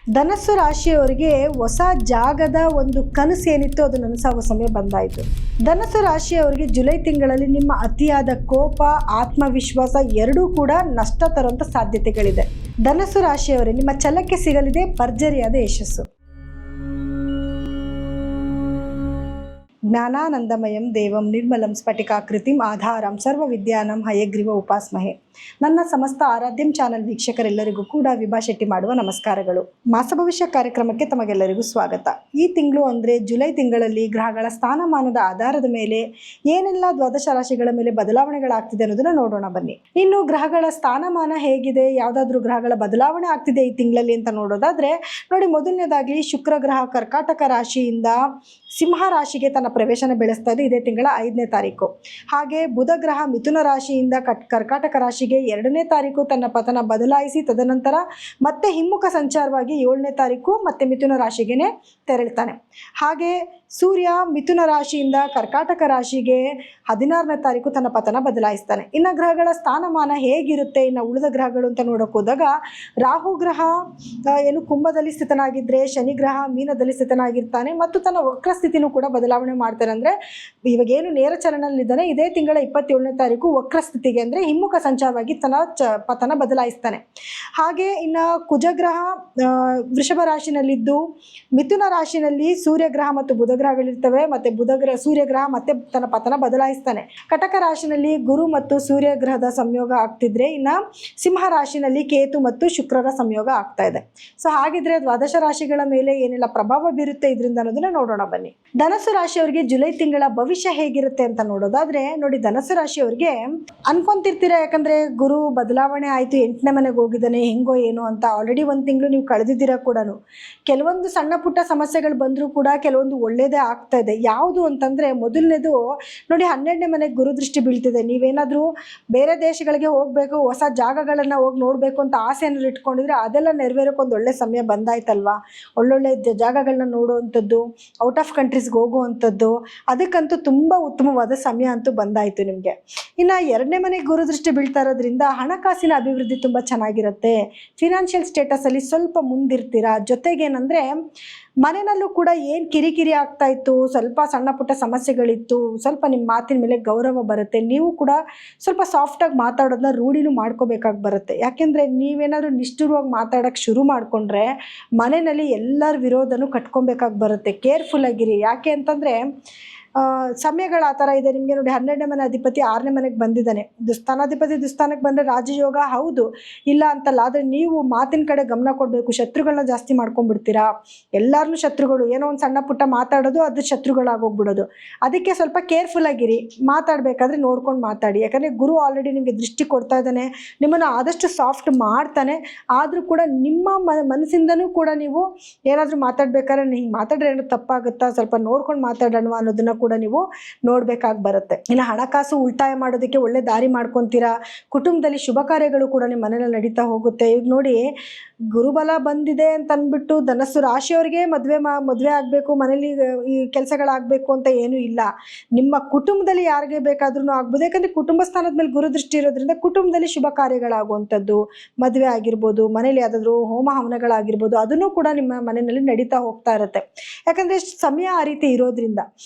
ಧನಸ್ಸು ರಾಶಿಯವರಿಗೆ ಹೊಸ ಜಾಗದ ಒಂದು ಕನಸು ಏನಿತ್ತು ಅದು ನನಸಾಗುವ ಸಮಯ ಬಂದಾಯಿತು. ಧನಸ್ಸು ರಾಶಿಯವರಿಗೆ ಜುಲೈ ತಿಂಗಳಲ್ಲಿ ನಿಮ್ಮ ಅತಿಯಾದ ಕೋಪ, ಆತ್ಮವಿಶ್ವಾಸ ಎರಡೂ ಕೂಡ ನಷ್ಟ ತರುವಂಥ ಸಾಧ್ಯತೆಗಳಿದೆ. ಧನಸ್ಸು ರಾಶಿಯವರೇ, ನಿಮ್ಮ ಛಲಕ್ಕೆ ಸಿಗಲಿದೆ ಭರ್ಜರಿಯಾದ ಯಶಸ್ಸು. ಜ್ಞಾನಾನಂದಮಯಂ ದೇವಂ ನಿರ್ಮಲಂ ಸ್ಫಟಿಕಾಕೃತಿಂ ಆಧಾರಂ ಸರ್ವವಿದ್ಯಾನಂ ಹಯಗ್ರೀವ ಉಪಾಸ್ಮಹೆ. ನನ್ನ ಸಮಸ್ತ ಆರಾಧ್ಯಂ ಚಾನಲ್ ವೀಕ್ಷಕರೆಲ್ಲರಿಗೂ ಕೂಡ ವಿಭಾ ಶೆಟ್ಟಿ ಮಾಡುವ ನಮಸ್ಕಾರಗಳು. ಮಾಸ ಭವಿಷ್ಯ ಕಾರ್ಯಕ್ರಮಕ್ಕೆ ತಮಗೆಲ್ಲರಿಗೂ ಸ್ವಾಗತ. ಈ ತಿಂಗಳು ಅಂದರೆ ಜುಲೈ ತಿಂಗಳಲ್ಲಿ ಗ್ರಹಗಳ ಸ್ಥಾನಮಾನದ ಆಧಾರದ ಮೇಲೆ ಏನೆಲ್ಲ ದ್ವಾದಶ ರಾಶಿಗಳ ಮೇಲೆ ಬದಲಾವಣೆಗಳಾಗ್ತಿದೆ ಅನ್ನೋದನ್ನ ನೋಡೋಣ ಬನ್ನಿ. ಇನ್ನು ಗ್ರಹಗಳ ಸ್ಥಾನಮಾನ ಹೇಗಿದೆ, ಯಾವುದಾದ್ರೂ ಗ್ರಹಗಳ ಬದಲಾವಣೆ ಆಗ್ತಿದೆ ಈ ತಿಂಗಳಲ್ಲಿ ಅಂತ ನೋಡೋದಾದ್ರೆ ನೋಡಿ, ಮೊದಲನೇದಾಗಿ ಶುಕ್ರ ಗ್ರಹ ಕರ್ಕಾಟಕ ರಾಶಿಯಿಂದ ಸಿಂಹ ರಾಶಿಗೆ ತನ್ನ ಪ್ರವೇಶನ ಬೆಳೆಸ್ತಾ ಇದೆ ಇದೇ ತಿಂಗಳ 5ನೇ ತಾರೀಕು. ಹಾಗೆ ಬುಧ ಗ್ರಹ ಮಿಥುನ ರಾಶಿಯಿಂದ ಕರ್ಕಾಟಕ ರಾಶಿಗೆ 2ನೇ ತಾರೀಕು ತನ್ನ ಪತನ ಬದಲಾಯಿಸಿ ತದನಂತರ ಮತ್ತೆ ಹಿಮ್ಮುಖ ಸಂಚಾರವಾಗಿ 7ನೇ ತಾರೀಕು ಮತ್ತೆ ಮಿಥುನ ರಾಶಿಗೆ ತೆರಳ್ತಾನೆ. ಹಾಗೆ ಸೂರ್ಯ ಮಿಥುನ ರಾಶಿಯಿಂದ ಕರ್ಕಾಟಕ ರಾಶಿಗೆ 16ನೇ ತಾರೀಕು ತನ್ನ ಪತನ ಬದಲಾಯಿಸ್ತಾನೆ. ಇನ್ನು ಗ್ರಹಗಳ ಸ್ಥಾನಮಾನ ಹೇಗಿರುತ್ತೆ ಇನ್ನು ಉಳಿದ ಗ್ರಹಗಳು ಅಂತ ನೋಡೋಕೆ ಹೋದಾಗ, ರಾಹು ಗ್ರಹ ಏನು ಕುಂಭದಲ್ಲಿ ಸ್ಥಿತನಾಗಿದ್ದರೆ ಶನಿ ಗ್ರಹ ಮೀನದಲ್ಲಿ ಸ್ಥಿತನಾಗಿರ್ತಾನೆ ಮತ್ತು ತನ್ನ ವಕ್ರ ಸ್ಥಿತಿನೂ ಕೂಡ ಬದಲಾವಣೆ ಮಾಡ್ತಾನೆ. ಅಂದರೆ ಇವಾಗೇನು ನೇರ ಚಲನದಲ್ಲಿದ್ದಾನೆ ಇದೇ ತಿಂಗಳ 27ನೇ ತಾರೀಕು ವಕ್ರ ಸ್ಥಿತಿಗೆ ಅಂದರೆ ಹಿಮ್ಮುಖ ಸಂಚಾರವಾಗಿ ತನ್ನ ಪತನ ಬದಲಾಯಿಸ್ತಾನೆ. ಹಾಗೆ ಇನ್ನು ಕುಜಗ್ರಹ ವೃಷಭ ರಾಶಿನಲ್ಲಿದ್ದು ಮಿಥುನ ರಾಶಿನಲ್ಲಿ ಸೂರ್ಯಗ್ರಹ ಮತ್ತು ಬುಧ ಗ್ರಹಗಳಿರ್ತವೆ. ಮತ್ತೆ ಸೂರ್ಯಗ್ರಹ ಮತ್ತೆ ತನ್ನ ಪತನ ಬದಲಾಯಿಸ್ತಾನೆ. ಕಟಕ ರಾಶಿನಲ್ಲಿ ಗುರು ಮತ್ತು ಸೂರ್ಯ ಗ್ರಹದ ಸಂಯೋಗ ಆಗ್ತಿದ್ರೆ ಇನ್ನು ಸಿಂಹ ರಾಶಿನಲ್ಲಿ ಕೇತು ಮತ್ತು ಶುಕ್ರರ ಸಂಯೋಗ ಆಗ್ತಾ ಇದೆ. ಸೊ ಹಾಗಿದ್ರೆ ದ್ವಾದಶ ರಾಶಿಗಳ ಮೇಲೆ ಏನೆಲ್ಲ ಪ್ರಭಾವ ಬೀರುತ್ತೆ ಇದರಿಂದ ಅನ್ನೋದನ್ನ ನೋಡೋಣ ಬನ್ನಿ. ಧನಸ್ಸು ರಾಶಿಯವರಿಗೆ ಜುಲೈ ತಿಂಗಳ ಭವಿಷ್ಯ ಹೇಗಿರುತ್ತೆ ಅಂತ ನೋಡೋದಾದ್ರೆ ನೋಡಿ, ಧನಸ್ಸು ರಾಶಿಯವರಿಗೆ ಅನ್ಕೊಂತಿರ್ತೀರಾ, ಯಾಕಂದ್ರೆ ಗುರು ಬದಲಾವಣೆ ಆಯ್ತು 8ನೇ ಮನೆಗೆ ಹೋಗಿದ್ದಾನೆ ಹೆಂಗೋ ಏನೋ ಅಂತ. ಆಲ್ರೆಡಿ ಒಂದು ತಿಂಗಳು ನೀವು ಕಳೆದಿದ್ದೀರಾ ಕೂಡ. ಕೆಲವೊಂದು ಸಣ್ಣ ಪುಟ್ಟ ಸಮಸ್ಯೆಗಳು ಬಂದರೂ ಕೂಡ ಕೆಲವೊಂದು ಒಳ್ಳೇದೇ ಆಗ್ತಾ ಇದೆ. ಯಾವುದು ಅಂತಂದರೆ ಮೊದಲನೇದು ನೋಡಿ, 12ನೇ ಮನೆಗೆ ಗುರುದೃಷ್ಟಿ ಬೀಳ್ತಿದೆ. ನೀವೇನಾದರೂ ಬೇರೆ ದೇಶಗಳಿಗೆ ಹೋಗಬೇಕು, ಹೊಸ ಜಾಗಗಳನ್ನು ಹೋಗಿ ನೋಡಬೇಕು ಅಂತ ಆಸೆಯನ್ನು ಇಟ್ಕೊಂಡಿದ್ರೆ ಅದೆಲ್ಲ ನೆರವೇರೋಕೆ ಒಂದು ಒಳ್ಳೆ ಸಮಯ ಬಂದಾಯ್ತಲ್ವಾ. ಒಳ್ಳೊಳ್ಳೆ ಜಾಗಗಳನ್ನ ನೋಡುವಂಥದ್ದು, ಔಟ್ ಆಫ್ ಕಂಟ್ರೀಸ್ಗೆ ಹೋಗುವಂಥದ್ದು, ಅದಕ್ಕಂತೂ ತುಂಬ ಉತ್ತಮವಾದ ಸಮಯ ಅಂತೂ ಬಂದಾಯಿತು ನಿಮಗೆ. ಇನ್ನು 2ನೇ ಮನೆಗೆ ಗುರುದೃಷ್ಟಿ ಬೀಳ್ತಾ ಇರೋದ್ರಿಂದ ಹಣಕಾಸಿನ ಅಭಿವೃದ್ಧಿ ತುಂಬ ಚೆನ್ನಾಗಿರುತ್ತೆ. ಫಿನಾನ್ಷಿಯಲ್ ಸ್ಟೇಟಸಲ್ಲಿ ಸ್ವಲ್ಪ ಮುಂದಿರ್ತೀರಾ. ಜೊತೆಗೇನೆಂದರೆ ಮನೆಯಲ್ಲೂ ಕೂಡ ಏನು ಕಿರಿಕಿರಿ ಆಗ್ತಾ ಇತ್ತು, ಸ್ವಲ್ಪ ಸಣ್ಣ ಪುಟ್ಟ ಸಮಸ್ಯೆಗಳಿತ್ತು, ಸ್ವಲ್ಪ ನಿಮ್ಮ ಮಾತಿನ ಮೇಲೆ ಗೌರವ ಬರುತ್ತೆ. ನೀವು ಕೂಡ ಸ್ವಲ್ಪ ಸಾಫ್ಟಾಗಿ ಮಾತಾಡೋದನ್ನ ರೂಢಿನೂ ಮಾಡ್ಕೋಬೇಕಾಗಿ ಬರುತ್ತೆ. ಯಾಕೆಂದರೆ ನೀವೇನಾದರೂ ನಿಷ್ಠುರವಾಗಿ ಮಾತಾಡೋಕ್ಕೆ ಶುರು ಮಾಡಿಕೊಂಡ್ರೆ ಮನೆಯಲ್ಲಿ ಎಲ್ಲರ ವಿರೋಧನೂ ಕಟ್ಕೊಬೇಕಾಗಿ ಬರುತ್ತೆ. ಕೇರ್ಫುಲ್ಲಾಗಿರಿ. ಯಾಕೆ ಅಂತಂದರೆ ಸಮಯಗಳು ಆ ಥರ ಇದೆ ನಿಮಗೆ. ನೋಡಿ, 12ನೇ ಮನೆ ಅಧಿಪತಿ 6ನೇ ಮನೆಗೆ ಬಂದಿದ್ದಾನೆ. ದುಸ್ಥಾನಾಧಿಪತಿ ದುಸ್ಥಾನಕ್ಕೆ ಬಂದರೆ ರಾಜಯೋಗ ಹೌದು, ಇಲ್ಲ ಅಂತಲ್ಲ. ಆದರೆ ನೀವು ಮಾತಿನ ಕಡೆ ಗಮನ ಕೊಡಬೇಕು. ಶತ್ರುಗಳನ್ನ ಜಾಸ್ತಿ ಮಾಡ್ಕೊಂಡ್ಬಿಡ್ತೀರಾ. ಎಲ್ಲರನ್ನೂ ಶತ್ರುಗಳು, ಏನೋ ಒಂದು ಸಣ್ಣ ಪುಟ್ಟ ಮಾತಾಡೋದು ಅದು ಶತ್ರುಗಳಾಗೋಗ್ಬಿಡೋದು. ಅದಕ್ಕೆ ಸ್ವಲ್ಪ ಕೇರ್ಫುಲ್ಲಾಗಿರಿ. ಮಾತಾಡಬೇಕಾದ್ರೆ ನೋಡ್ಕೊಂಡು ಮಾತಾಡಿ. ಯಾಕಂದರೆ ಗುರು ಆಲ್ರೆಡಿ ನಿಮಗೆ ದೃಷ್ಟಿ ಕೊಡ್ತಾ ಇದ್ದಾನೆ, ನಿಮ್ಮನ್ನು ಆದಷ್ಟು ಸಾಫ್ಟ್ ಮಾಡ್ತಾನೆ. ಆದರೂ ಕೂಡ ನಿಮ್ಮ ಮನಸ್ಸಿಂದನೂ ಕೂಡ ನೀವು ಏನಾದರೂ ಮಾತಾಡ್ಬೇಕಾದ್ರೆ ಹಿಂಗೆ ಮಾತಾಡ್ರೆ ಏನೋ ತಪ್ಪಾಗುತ್ತಾ, ಸ್ವಲ್ಪ ನೋಡ್ಕೊಂಡು ಮಾತಾಡೋಣ ಅನ್ನೋದನ್ನು ಕೂಡ ನೀವು ನೋಡ್ಬೇಕಾಗಿ ಬರುತ್ತೆ. ಇನ್ನು ಹಣಕಾಸು ಉಳಿತಾಯ ಮಾಡೋದಕ್ಕೆ ಒಳ್ಳೆ ದಾರಿ ಮಾಡ್ಕೊತೀರಾ. ಕುಟುಂಬದಲ್ಲಿ ಶುಭ ಕಾರ್ಯಗಳು ಕೂಡ ನಿಮ್ಮ ಮನೇಲಿ ನಡೀತಾ ಹೋಗುತ್ತೆ. ಈಗ ನೋಡಿ, ಗುರುಬಲ ಬಂದಿದೆ ಅಂತ ಅಂದ್ಬಿಟ್ಟು ಧನಸ್ಸು ರಾಶಿಯವರಿಗೆ ಮದುವೆ ಆಗಬೇಕು, ಮನೇಲಿ ಈ ಕೆಲಸಗಳಾಗಬೇಕು ಅಂತ ಏನೂ ಇಲ್ಲ. ನಿಮ್ಮ ಕುಟುಂಬದಲ್ಲಿ ಯಾರಿಗೆ ಬೇಕಾದ್ರೂ ಆಗ್ಬೋದು. ಯಾಕಂದರೆ ಕುಟುಂಬ ಸ್ಥಾನದ ಮೇಲೆ ಗುರುದೃಷ್ಟಿ ಇರೋದ್ರಿಂದ ಕುಟುಂಬದಲ್ಲಿ ಶುಭ ಕಾರ್ಯಗಳಾಗುವಂಥದ್ದು, ಮದುವೆ ಆಗಿರ್ಬೋದು, ಮನೇಲಿ ಯಾವುದಾದ್ರೂ ಹೋಮ ಹವನಗಳಾಗಿರ್ಬೋದು, ಅದನ್ನು ಕೂಡ ನಿಮ್ಮ ಮನೆಯಲ್ಲಿ ನಡೀತಾ ಹೋಗ್ತಾ ಇರುತ್ತೆ. ಯಾಕಂದರೆ ಸಮಯ ಆ ರೀತಿ ಇರೋದ್ರಿಂದ.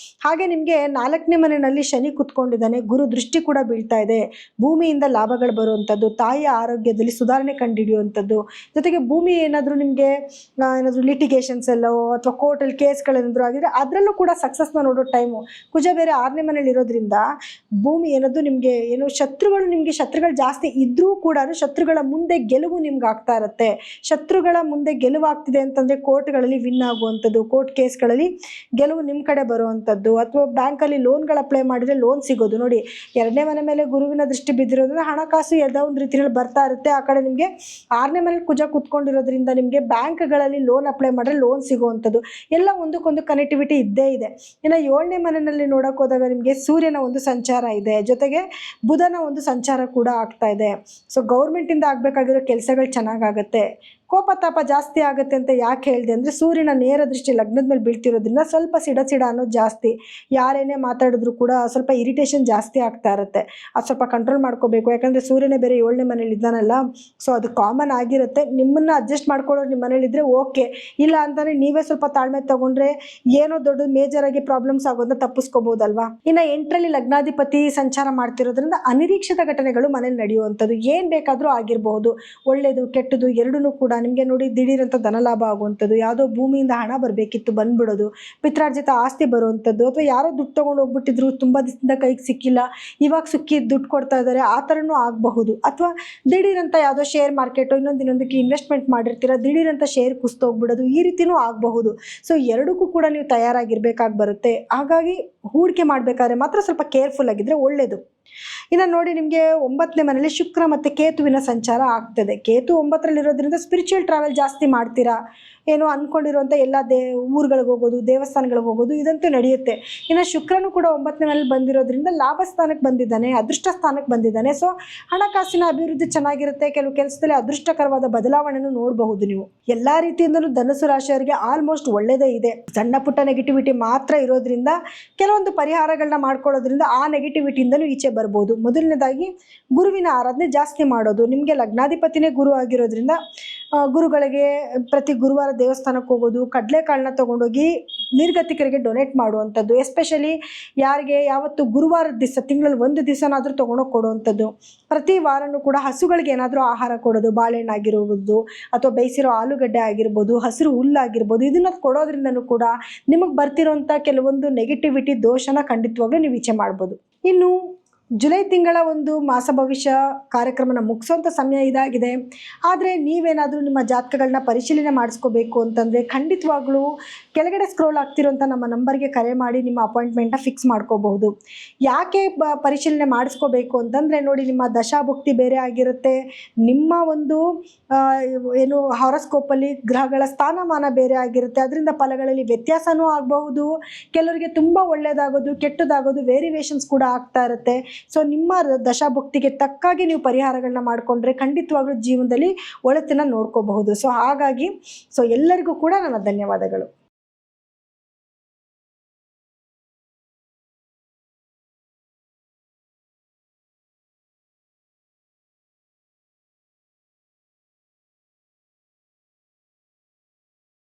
ಹಾಗೆ ನಿಮಗೆ 4ನೇ ಮನೆಯಲ್ಲಿ ಶನಿ ಕುತ್ಕೊಂಡಿದ್ದಾನೆ, ಗುರು ದೃಷ್ಟಿ ಕೂಡ ಬೀಳ್ತಾ ಇದೆ. ಭೂಮಿಯಿಂದ ಲಾಭಗಳು ಬರುವಂಥದ್ದು, ತಾಯಿಯ ಆರೋಗ್ಯದಲ್ಲಿ ಸುಧಾರಣೆ ಕಂಡುಹಿಡಿಯುವಂಥದ್ದು, ಜೊತೆಗೆ ಭೂಮಿ ಏನಾದರೂ ನಿಮಗೆ ಏನಾದರೂ ಲಿಟಿಗೇಷನ್ಸ್ ಎಲ್ಲೋ ಅಥವಾ ಕೋರ್ಟಲ್ಲಿ ಕೇಸ್ಗಳೇನಾದರೂ ಆಗಿದ್ರೆ ಅದರಲ್ಲೂ ಕೂಡ ಸಕ್ಸಸ್ನ ನೋಡೋ ಟೈಮು. ಕುಜ ಬೇರೆ 6ನೇ ಮನೇಲಿ ಇರೋದ್ರಿಂದ ಭೂಮಿ ಏನಾದರೂ ನಿಮಗೆ ಏನೋ ಶತ್ರುಗಳು ಜಾಸ್ತಿ ಇದ್ದರೂ ಕೂಡ ಶತ್ರುಗಳ ಮುಂದೆ ಗೆಲುವು ನಿಮ್ಗೆ ಆಗ್ತಾ ಇರುತ್ತೆ. ಶತ್ರುಗಳ ಮುಂದೆ ಗೆಲುವಾಗ್ತಿದೆ ಅಂತಂದರೆ ಕೋರ್ಟ್ಗಳಲ್ಲಿ ವಿನ್ ಆಗುವಂಥದ್ದು, ಕೋರ್ಟ್ ಕೇಸ್ಗಳಲ್ಲಿ ಗೆಲುವು ನಿಮ್ಮ ಕಡೆ ಬರುವಂಥದ್ದು, ಅಥವಾ ಬ್ಯಾಂಕಲ್ಲಿ ಲೋನ್ಗಳು ಅಪ್ಲೈ ಮಾಡಿದರೆ ಲೋನ್ ಸಿಗೋದು. ನೋಡಿ, 2ನೇ ಮನೆ ಮೇಲೆ ಗುರುವಿನ ದೃಷ್ಟಿ ಬಿದ್ದಿರೋದ್ರಿಂದ ಹಣಕಾಸು ಯಾವುದೋ ಒಂದು ರೀತಿಯಲ್ಲಿ ಬರ್ತಾ ಇರುತ್ತೆ. ಆ ಕಡೆ ನಿಮಗೆ 6ನೇ ಮನೇಲಿ ಕುಜ ಕುತ್ಕೊಂಡಿರೋದ್ರಿಂದ ನಿಮಗೆ ಬ್ಯಾಂಕ್ಗಳಲ್ಲಿ ಲೋನ್ ಅಪ್ಲೈ ಮಾಡಿದ್ರೆ ಲೋನ್ ಸಿಗುವಂಥದ್ದು ಎಲ್ಲ ಒಂದಕ್ಕೊಂದು ಕನೆಕ್ಟಿವಿಟಿ ಇದ್ದೇ ಇದೆ. ಇನ್ನು 7ನೇ ಮನೆಯಲ್ಲಿ ನೋಡೋಕೆ ಹೋದಾಗ ನಿಮಗೆ ಸೂರ್ಯನ ಒಂದು ಸಂಚಾರ ಇದೆ, ಜೊತೆಗೆ ಬುಧನ ಒಂದು ಸಂಚಾರ ಕೂಡ ಆಗ್ತಾ ಇದೆ. ಸೊ ಗೌರ್ಮೆಂಟಿಂದ ಆಗಬೇಕಾಗಿರೋ ಕೆಲಸಗಳು ಚೆನ್ನಾಗಾಗುತ್ತೆ. ಕೋಪ ತಾಪ ಜಾಸ್ತಿ ಆಗುತ್ತೆ ಅಂತ ಯಾಕೆ ಹೇಳಿದೆ ಅಂದರೆ ಸೂರ್ಯನ ನೇರ ದೃಷ್ಟಿ ಲಗ್ನದ ಮೇಲೆ ಬೀಳ್ತಿರೋದ್ರಿಂದ ಸ್ವಲ್ಪ ಸಿಡ ಅನ್ನೋದು ಜಾಸ್ತಿ. ಯಾರೇನೇ ಮಾತಾಡಿದ್ರು ಕೂಡ ಸ್ವಲ್ಪ ಇರಿಟೇಷನ್ ಜಾಸ್ತಿ ಆಗ್ತಾ ಇರುತ್ತೆ. ಅದು ಸ್ವಲ್ಪ ಕಂಟ್ರೋಲ್ ಮಾಡ್ಕೋಬೇಕು. ಯಾಕಂದರೆ ಸೂರ್ಯನೇ ಬೇರೆ 7ನೇ ಮನೇಲಿ ಇದ್ದಾನಲ್ಲ, ಸೊ ಅದು ಕಾಮನ್ ಆಗಿರುತ್ತೆ. ನಿಮ್ಮನ್ನು ಅಡ್ಜಸ್ಟ್ ಮಾಡ್ಕೊಳ್ಳೋರು ನಿಮ್ಮ ಮನೇಲಿದ್ದರೆ ಓಕೆ, ಇಲ್ಲ ಅಂತಂದರೆ ನೀವೇ ಸ್ವಲ್ಪ ತಾಳ್ಮೆ ತೊಗೊಂಡ್ರೆ ಏನೋ ದೊಡ್ಡ ಮೇಜರಾಗಿ ಪ್ರಾಬ್ಲಮ್ಸ್ ಆಗೋದನ್ನ ತಪ್ಪಿಸ್ಕೋಬೋದಲ್ವಾ. ಇನ್ನು 8ರಲ್ಲಿ ಲಗ್ನಾಧಿಪತಿ ಸಂಚಾರ ಮಾಡ್ತಿರೋದ್ರಿಂದ ಅನಿರೀಕ್ಷಿತ ಘಟನೆಗಳು ಮನೇಲಿ ನಡೆಯುವಂಥದ್ದು. ಏನು ಬೇಕಾದರೂ ಆಗಿರಬಹುದು, ಒಳ್ಳೆಯದು ಕೆಟ್ಟದ್ದು ಎರಡೂ ಕೂಡ. ನಿಮಗೆ ನೋಡಿ ದಿಢೀರಂತ ಧನಲಾಭ ಆಗುವಂಥದ್ದು, ಯಾವುದೋ ಭೂಮಿಯಿಂದ ಹಣ ಬರಬೇಕಿತ್ತು ಬಂದ್ಬಿಡೋದು, ಪಿತ್ರಾರ್ಜಿತ ಆಸ್ತಿ ಬರುವಂಥದ್ದು, ಅಥವಾ ಯಾರೋ ದುಡ್ಡು ತೊಗೊಂಡು ಹೋಗ್ಬಿಟ್ಟಿದ್ರು ತುಂಬ ದಿವಸದಿಂದ ಕೈಗೆ ಸಿಕ್ಕಿಲ್ಲ, ಇವಾಗ ಸಿಕ್ಕಿ ದುಡ್ಡು ಕೊಡ್ತಾ ಇದ್ದಾರೆ, ಆ ಥರನೂ ಆಗಬಹುದು. ಅಥವಾ ದಿಢೀರಂತ ಯಾವುದೋ ಶೇರ್ ಮಾರ್ಕೆಟು ಇನ್ನೊಂದಕ್ಕೆ ಇನ್ವೆಸ್ಟ್ಮೆಂಟ್ ಮಾಡಿರ್ತೀರ, ದಿಢೀರಂತ ಶೇರ್ ಕುಸ್ತೋಗ್ಬಿಡೋದು, ಈ ರೀತಿಯೂ ಆಗಬಹುದು. ಸೊ ಎರಡಕ್ಕೂ ಕೂಡ ನೀವು ತಯಾರಾಗಿರ್ಬೇಕಾಗಿ ಬರುತ್ತೆ. ಹಾಗಾಗಿ ಹೂಡಿಕೆ ಮಾಡಬೇಕಾದ್ರೆ ಮಾತ್ರ ಸ್ವಲ್ಪ ಕೇರ್ಫುಲ್ ಆಗಿದ್ದರೆ ಒಳ್ಳೆಯದು. ಇನ್ನು ನೋಡಿ, ನಿಮಗೆ 9ನೇ ಮನೆಯಲ್ಲಿ ಶುಕ್ರ ಮತ್ತು ಕೇತುವಿನ ಸಂಚಾರ ಆಗ್ತದೆ. ಕೇತು 9ರಲ್ಲಿರೋದ್ರಿಂದ ಸ್ಪಿರಿಚುವಲ್ ಟ್ರಾವೆಲ್ ಜಾಸ್ತಿ ಮಾಡ್ತೀರಾ, ಏನೋ ಅಂದ್ಕೊಂಡಿರುವಂಥ ಎಲ್ಲ ಊರುಗಳಿಗೆ ಹೋಗೋದು, ದೇವಸ್ಥಾನಗಳಿಗೆ ಹೋಗೋದು, ಇದಂತೂ ನಡೆಯುತ್ತೆ. ಇನ್ನು ಶುಕ್ರನು ಕೂಡ 9ನೇ ಮನೇಲಿ ಬಂದಿರೋದ್ರಿಂದ ಲಾಭ ಸ್ಥಾನಕ್ಕೆ ಬಂದಿದ್ದಾನೆ, ಅದೃಷ್ಟ ಸ್ಥಾನಕ್ಕೆ ಬಂದಿದ್ದಾನೆ. ಸೊ ಹಣಕಾಸಿನ ಅಭಿವೃದ್ಧಿ ಚೆನ್ನಾಗಿರುತ್ತೆ. ಕೆಲವು ಕೆಲಸದಲ್ಲಿ ಅದೃಷ್ಟಕರವಾದ ಬದಲಾವಣೆಯನ್ನು ನೋಡಬಹುದು. ನೀವು ಎಲ್ಲ ರೀತಿಯಿಂದಲೂ ಧನುಸು ರಾಶಿಯವರಿಗೆ ಆಲ್ಮೋಸ್ಟ್ ಒಳ್ಳೆಯದೇ ಇದೆ. ಸಣ್ಣ ಪುಟ್ಟ ನೆಗೆಟಿವಿಟಿ ಮಾತ್ರ ಇರೋದ್ರಿಂದ ಕೆಲವೊಂದು ಪರಿಹಾರಗಳನ್ನ ಮಾಡ್ಕೊಳ್ಳೋದ್ರಿಂದ ಆ ನೆಗೆಟಿವಿಟಿಯಿಂದಲೂ ಈಚೆ ಬರ್ಬೋದು. ಮೊದಲನೇದಾಗಿ ಗುರುವಿನ ಆರಾಧನೆ ಜಾಸ್ತಿ ಮಾಡೋದು. ನಿಮಗೆ ಲಗ್ನಾಧಿಪತಿನೇ ಗುರು ಆಗಿರೋದ್ರಿಂದ ಗುರುಗಳಿಗೆ ಪ್ರತಿ ಗುರುವಾರ ದೇವಸ್ಥಾನಕ್ಕೆ ಹೋಗೋದು, ಕಡಲೆಕಾಳನ್ನ ತೊಗೊಂಡೋಗಿ ನಿರ್ಗತಿಕರಿಗೆ ಡೊನೇಟ್ ಮಾಡುವಂಥದ್ದು, ಎಸ್ಪೆಷಲಿ ಯಾರಿಗೆ ಯಾವತ್ತು ಗುರುವಾರದ ದಿವಸ ತಿಂಗಳಲ್ಲಿ ಒಂದು ದಿವಸನಾದರೂ ತೊಗೊಂಡೋಗಿ ಕೊಡುವಂಥದ್ದು. ಪ್ರತಿ ವಾರನೂ ಕೂಡ ಹಸುಗಳಿಗೆ ಏನಾದರೂ ಆಹಾರ ಕೊಡೋದು, ಬಾಳೆಹಣ್ಣು ಆಗಿರ್ಬೋದು ಅಥವಾ ಬೇಯಿಸಿರೋ ಆಲೂಗಡ್ಡೆ ಆಗಿರ್ಬೋದು, ಹಸಿರು ಹುಲ್ಲಾಗಿರ್ಬೋದು, ಇದನ್ನು ಕೊಡೋದ್ರಿಂದನೂ ಕೂಡ ನಿಮಗೆ ಬರ್ತಿರೋಂಥ ಕೆಲವೊಂದು ನೆಗೆಟಿವಿಟಿ ದೋಷನ ಖಂಡಿತವಾಗ್ಲೂ ನೀವು ಈಚೆ ಮಾಡ್ಬೋದು. ಇನ್ನು ಜುಲೈ ತಿಂಗಳ ಒಂದು ಮಾಸ ಭವಿಷ್ಯ ಕಾರ್ಯಕ್ರಮನ ಮುಗಿಸೋಂಥ ಸಮಯ ಇದಾಗಿದೆ. ಆದರೆ ನೀವೇನಾದರೂ ನಿಮ್ಮ ಜಾತಕಗಳನ್ನ ಪರಿಶೀಲನೆ ಮಾಡಿಸ್ಕೋಬೇಕು ಅಂತಂದರೆ ಖಂಡಿತವಾಗ್ಲೂ ಕೆಳಗಡೆ ಸ್ಕ್ರೋಲ್ ಆಗ್ತಿರೋಂಥ ನಮ್ಮ ನಂಬರ್ಗೆ ಕರೆ ಮಾಡಿ ನಿಮ್ಮ ಅಪಾಯಿಂಟ್ಮೆಂಟ್ನ ಫಿಕ್ಸ್ ಮಾಡ್ಕೋಬಹುದು. ಯಾಕೆ ಪರಿಶೀಲನೆ ಮಾಡಿಸ್ಕೋಬೇಕು ಅಂತಂದರೆ ನೋಡಿ, ನಿಮ್ಮ ದಶಾಭುಕ್ತಿ ಬೇರೆ ಆಗಿರುತ್ತೆ, ನಿಮ್ಮ ಒಂದು ಏನು ಹಾರೋಸ್ಕೋಪಲ್ಲಿ ಗ್ರಹಗಳ ಸ್ಥಾನಮಾನ ಬೇರೆ ಆಗಿರುತ್ತೆ, ಅದರಿಂದ ಫಲಗಳಲ್ಲಿ ವ್ಯತ್ಯಾಸನೂ ಆಗಬಹುದು. ಕೆಲವರಿಗೆ ತುಂಬ ಒಳ್ಳೆಯದಾಗೋದು, ಕೆಟ್ಟದಾಗೋದು, ವೇರಿಯೇಷನ್ಸ್ ಕೂಡ ಆಗ್ತಾ ಇರುತ್ತೆ. ಸೊ ನಿಮ್ಮ ದಶಾಭುಕ್ತಿಗೆ ತಕ್ಕಾಗಿ ನೀವು ಪರಿಹಾರಗಳನ್ನ ಮಾಡಿಕೊಂಡ್ರೆ ಖಂಡಿತವಾಗ್ಲೂ ಜೀವನದಲ್ಲಿ ಒಳಿತನ್ನ ನೋಡ್ಕೋಬಹುದು. ಸೊ ಹಾಗಾಗಿ ಎಲ್ಲರಿಗೂ ಕೂಡ ನನ್ನ ಧನ್ಯವಾದಗಳು.